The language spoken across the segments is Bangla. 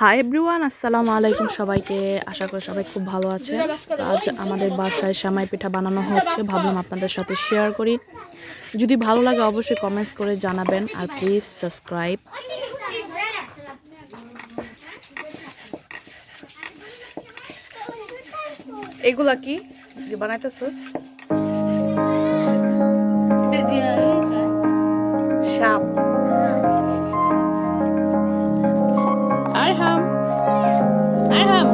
হাই এভরিওয়ান, আসসালামু আলাইকুম সবাইকে। আশা করি সবাই খুব ভালো আছে। তো আজ আমাদের বাসায় সেমাই পিঠা বানানো হচ্ছে, ভাবলাম আপনাদের সাথে শেয়ার করি। যদি ভালো লাগে অবশ্যই কমেন্টস করে জানাবেন, আর প্লিজ সাবস্ক্রাইব। এগুলা কি যে বানাইতেছস? সাপ। আরহাম, আরহাম,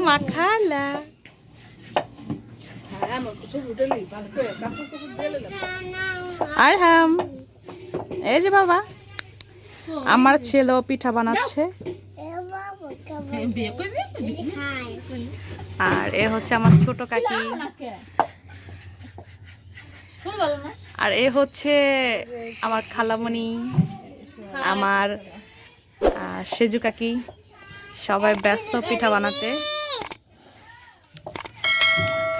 makala. আরহাম, এই যে বাবা, আমার ছেলেও পিঠা বানাচ্ছে। আর এ হচ্ছে আমার ছোট কাকি, আর এ হচ্ছে আমার খালামণি, আমার সেজু কাকি। সবাই ব্যস্ত পিঠা বানাতে।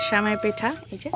সেমাই পিঠা এই যে।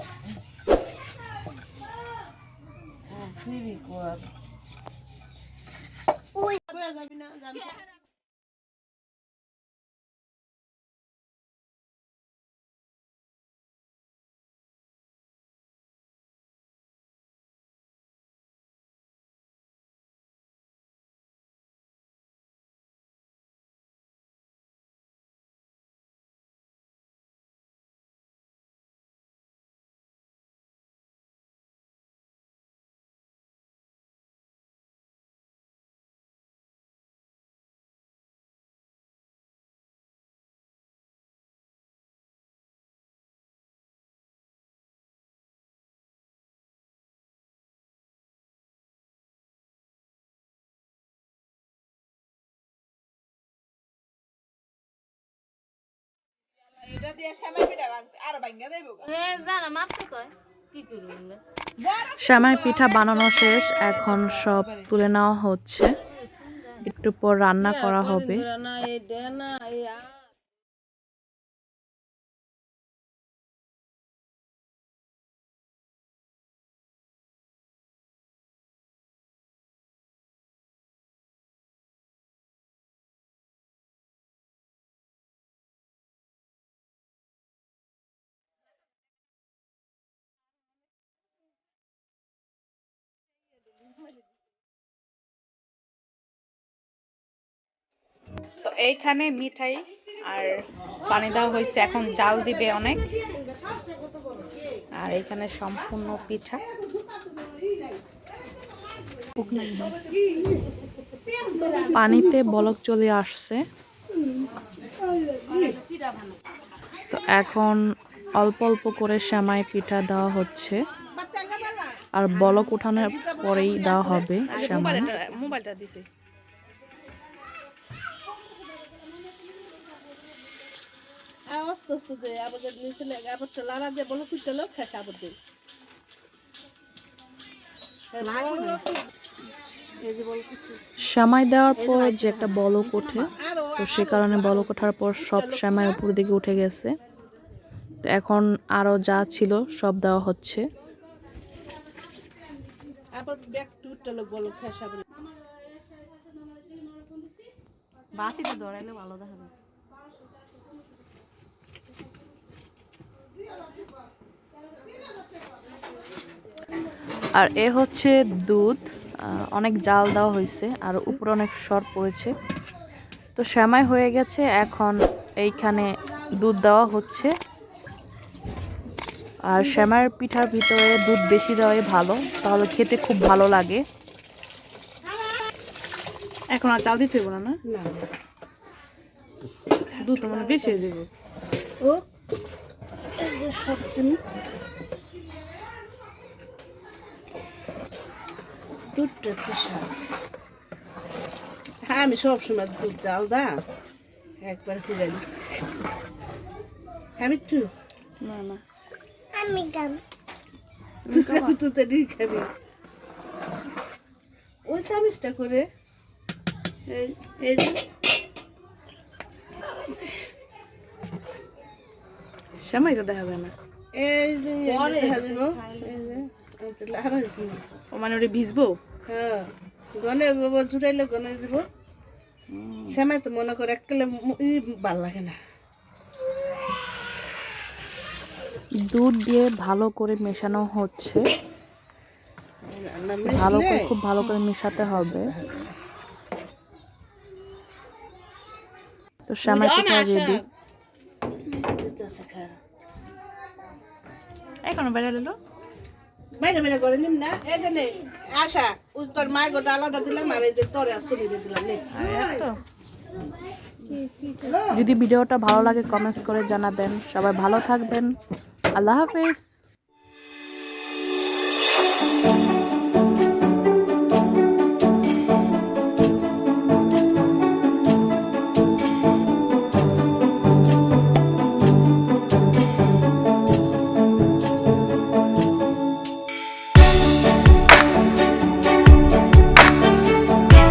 সেমাই পিঠা বানানো শেষ, এখন সব তুলে নেওয়া হচ্ছে। একটু পর রান্না করা হবে। তো এইখানে মিঠাই আর পানি দেওয়া হয়েছে, এখন জাল দিবে অনেক। আর এইখানে সম্পূর্ণ পিঠা। পানিতে বলক চলে আসছে, তো এখন অল্প অল্প করে সেমাই পিঠা দেওয়া হচ্ছে, আর বলক উঠানোর পরেই দেওয়া হবে সেমাই। মোবাইলটা দিছে। সেমাই দেওয়ার পর যে একটা বলক ওঠে, তো সে কারণে বলক ওঠার পর সব সেমাই উপর দিকে উঠে গেছে। তো এখন আরো যা ছিল সব দেওয়া হচ্ছে। আর এ হচ্ছে দুধ, অনেক জাল দেওয়া হয়েছে আর উপরে অনেক সর পড়েছে। তো সেমাই হয়ে গেছে, এখন এইখানে দুধ দেওয়া হচ্ছে। আর সেমাইয়ের পিঠার ভিতরে দুধ বেশি দেওয়াই ভালো, তাহলে খেতে খুব ভালো লাগে। এখন আর চাল দিতে হবে না, দুধ মানে বেশি হয়ে যাবে। ও দুধটা তো স্বাদ। হ্যাঁ, আমি সবসময় দুধ জাল দা একবার ফিরাই। হ্যাঁ, একটু না না আমি গাম তুই তো দিয়ে খাবি ওই চামিচটা করে এই এই যে সেমাই তো দেখা যায় না। এই যে দেখা যাবো এই যে এই তো লাল হয়েছে ও মানে ওটা ভিজবো। হ্যাঁ গনে বাবা জুড়াইলে গনে যাব সেমাই তো মনে করে একলে ভাল লাগে না দুধ দিয়ে ভালো করে মেশানো হচ্ছে, ভালো করে খুব ভালো করে মেশাতে হবে। তো সেমাই পিঠা রেডি। এখন বেড়ে এলো বাইরে বাইরে করে নিম না এই যে নে আশা তোর মায়ের গোটা আলাদা দিলাম আর এই যে তোরে আসলে দিলাম নে তো। যদি ভিডিওটা ভালো লাগে কমেন্টস করে জানাবেন। সবাই ভালো থাকবেন। আল্লাহ হাফেজ।